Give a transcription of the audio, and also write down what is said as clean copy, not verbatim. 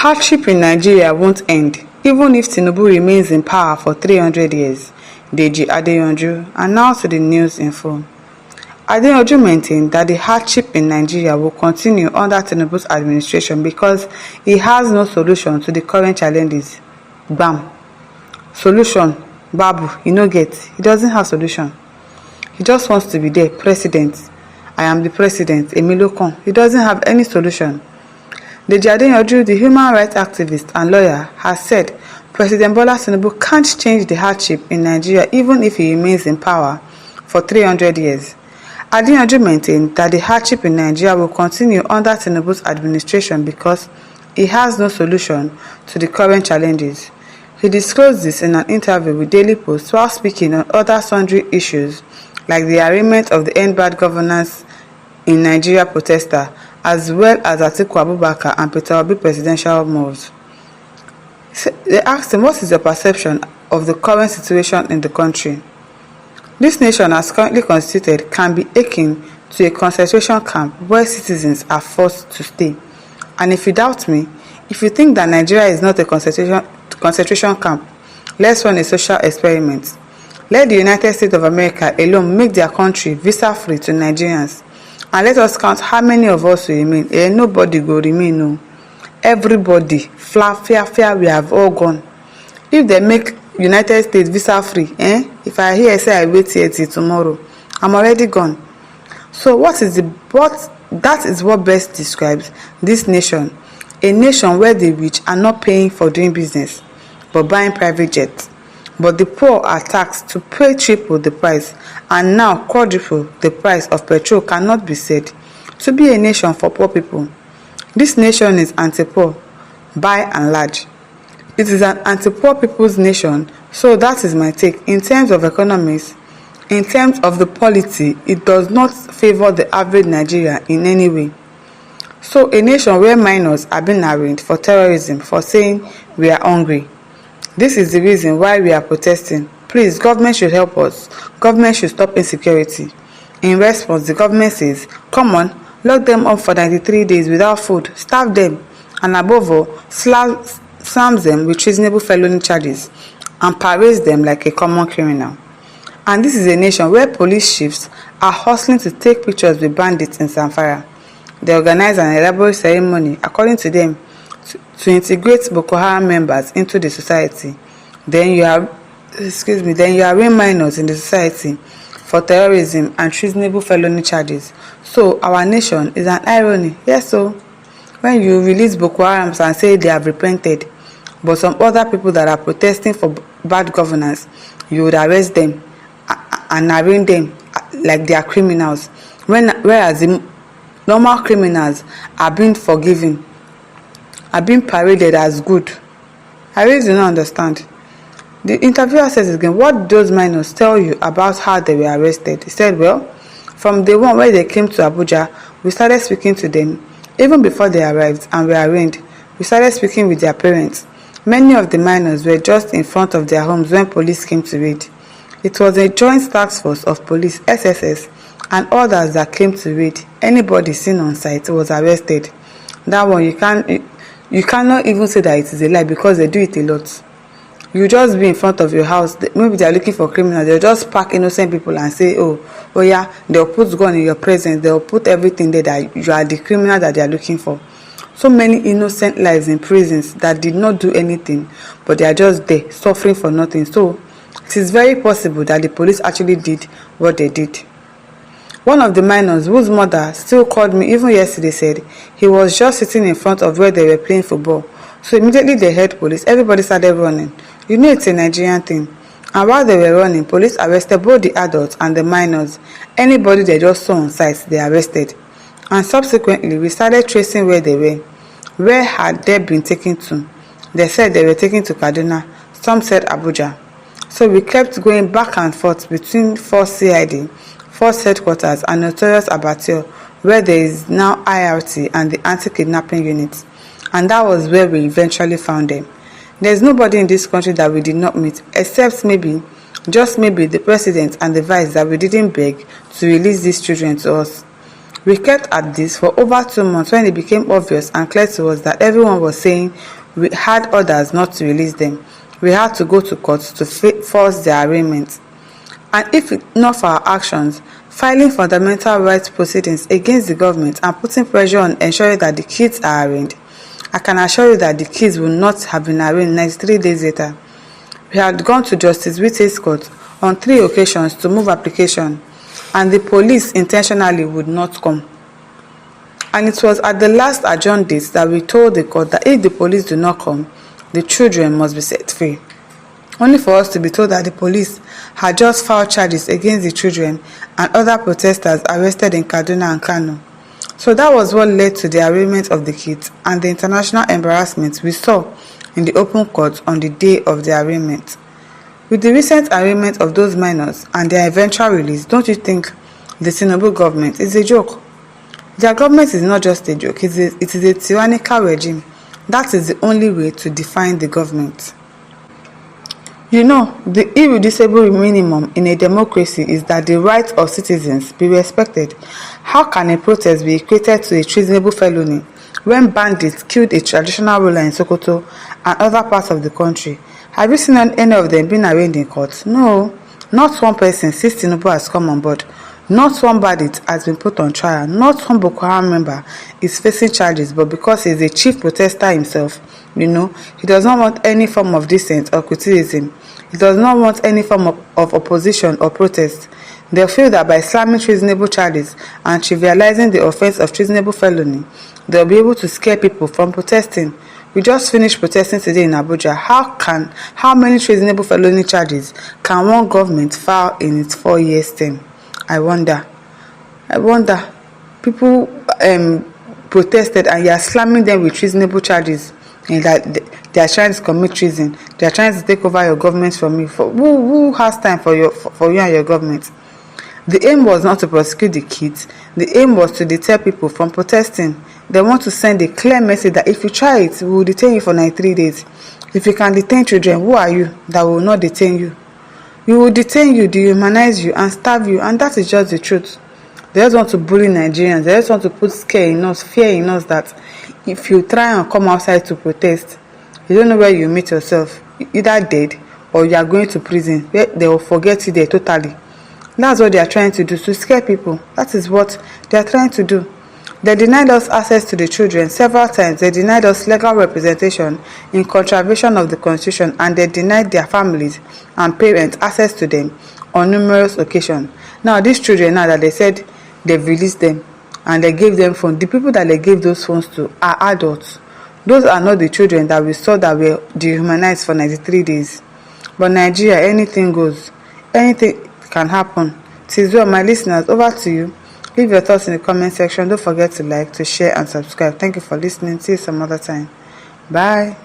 Hardship in Nigeria won't end, even if Tinubu remains in power for 300 years, Deji Adeyanju announced to the news info. Adeyanju maintained that the hardship in Nigeria will continue under Tinubu's administration because he has no solution to the current challenges. Bam. Solution. Babu, he no get. He doesn't have solution. He just wants to be there, president. I am the president, Emilokan. He doesn't have any solution. Deji Adeyanju, the human rights activist and lawyer, has said President Bola Tinubu can't change the hardship in Nigeria even if he remains in power for 300 years. Adeyanju maintained that the hardship in Nigeria will continue under Tinubu's administration because he has no solution to the current challenges. He disclosed this in an interview with Daily Post while speaking on other sundry issues like the arraignment of the End Bad Governance in Nigeria protester, as well as Atiku Abubakar and Peter Obi presidential moves. They asked him, what is your perception of the current situation in the country? This nation, as currently constituted, can be akin to a concentration camp where citizens are forced to stay. And if you doubt me, if you think that Nigeria is not a concentration camp, let's run a social experiment. Let the United States of America alone make their country visa-free to Nigerians. And let us count how many of us will remain. Nobody will remain, no. Everybody, fear, we have all gone. If they make United States visa-free, if I hear say I wait here till tomorrow, I'm already gone. So that is what best describes this nation. A nation where the rich are not paying for doing business, but buying private jets. But the poor are taxed to pay triple the price, and now quadruple the price of petrol cannot be said to be a nation for poor people. This nation is anti-poor, by and large. It is an anti-poor people's nation, so that is my take. In terms of economics, in terms of the polity, it does not favor the average Nigerian in any way. So a nation where minors are being arraigned for terrorism for saying we are hungry. This is the reason why we are protesting. Please, government should help us. Government should stop insecurity. In response, the government says, come on, lock them up for 93 days without food, starve them, and above all, slams them with treasonable felony charges and parades them like a common criminal. And this is a nation where police chiefs are hustling to take pictures with bandits in Zamfara. They organize an elaborate ceremony, according to them, to integrate Boko Haram members into the society. Then you arraign minors in the society for terrorism and treasonable felony charges. So our nation is an irony. Yes, so when you release Boko Haram and say they have repented, but some other people that are protesting for bad governance, you would arrest them and arraign them like they are criminals, whereas the normal criminals are being forgiven, are being paraded as good. I really do not understand. The interviewer says again, what did those minors tell you about how they were arrested? He said, well, from the one where they came to Abuja, we started speaking to them. Even before they arrived and were arraigned, we started speaking with their parents. Many of the minors were just in front of their homes when police came to raid. It was a joint task force of police, SSS, and others that came to raid. Anybody seen on site was arrested. That one, you cannot even say that it is a lie because they do it a lot. You just be in front of your house, maybe they are looking for criminals, they'll just pack innocent people and say, oh yeah, they'll put gun in your presence, they'll put everything there that you are the criminal that they are looking for. So many innocent lives in prisons that did not do anything, but they are just there, suffering for nothing. So it is very possible that the police actually did what they did. One of the minors, whose mother still called me even yesterday, said he was just sitting in front of where they were playing football. So immediately they heard police, everybody started running. You know it's a Nigerian thing. And while they were running, police arrested both the adults and the minors. Anybody they just saw on site, they arrested. And subsequently, we started tracing where they were. Where had they been taken to? They said they were taken to Kaduna. Some said Abuja. So we kept going back and forth between Force CID, Force Headquarters, and Notorious Abattoir, where there is now IRT and the anti-kidnapping unit. And that was where we eventually found them. There's nobody in this country that we did not meet, except maybe, just maybe, the president and the vice that we didn't beg to release these children to us. We kept at this for over 2 months when it became obvious and clear to us that everyone was saying we had orders not to release them. We had to go to court to force their arraignment. And if not for our actions, filing fundamental rights proceedings against the government and putting pressure on ensuring that the kids are arraigned, I can assure you that the kids will not have been arraigned 93 days later. We had gone to Justice Wite's court on 3 occasions to move application, and the police intentionally would not come. And it was at the last adjourned date that we told the court that if the police do not come, the children must be set free. Only for us to be told that the police had just filed charges against the children and other protesters arrested in Kaduna and Kano. So that was what led to the arraignment of the kids and the international embarrassment we saw in the open court on the day of the arraignment. With the recent arraignment of those minors and their eventual release, don't you think the Tinubu government is a joke? Their government is not just a joke, it is a tyrannical regime. That is the only way to define the government. You know, the irreducible minimum in a democracy is that the rights of citizens be respected. How can a protest be equated to a treasonable felony when bandits killed a traditional ruler in Sokoto and other parts of the country? Have you seen any of them being arraigned in court? No, not one person since Tinubu has come on board. Not one bandit has been put on trial. Not one Boko Haram member is facing charges, but because he is a chief protester himself, he does not want any form of dissent or criticism. He does not want any form of opposition or protest. They feel that by slamming treasonable charges and trivializing the offense of treasonable felony, they'll be able to scare people from protesting. We just finished protesting today in Abuja. How many treasonable felony charges can one government file in its 4 years term? I wonder. People protested and you are slamming them with treasonable charges, and that they are trying to commit treason. They are trying to take over your government from you. Who has time for you and your government? The aim was not to prosecute the kids. The aim was to deter people from protesting. They want to send a clear message that if you try it, we will detain you for 93 days. If you can detain children, who are you that will not detain you? We will detain you, dehumanize you, and starve you, and that is just the truth. They just want to bully Nigerians. They just want to put fear in us that if you try and come outside to protest, you don't know where you meet yourself, either dead or you are going to prison, where they will forget you there totally. That's what they are trying to do, to scare people. That is what they are trying to do. They denied us access to the children several times. They denied us legal representation in contravention of the Constitution, and they denied their families and parents access to them on numerous occasions. Now, these children, now that they said they've released them and they gave them phones, the people that they gave those phones to are adults. Those are not the children that we saw that were dehumanized for 93 days. But Nigeria, anything goes. Anything can happen. Tis well, my listeners, over to you. Leave your thoughts in the comment section. Don't forget to like, to share, and subscribe. Thank you for listening. See you some other time. Bye.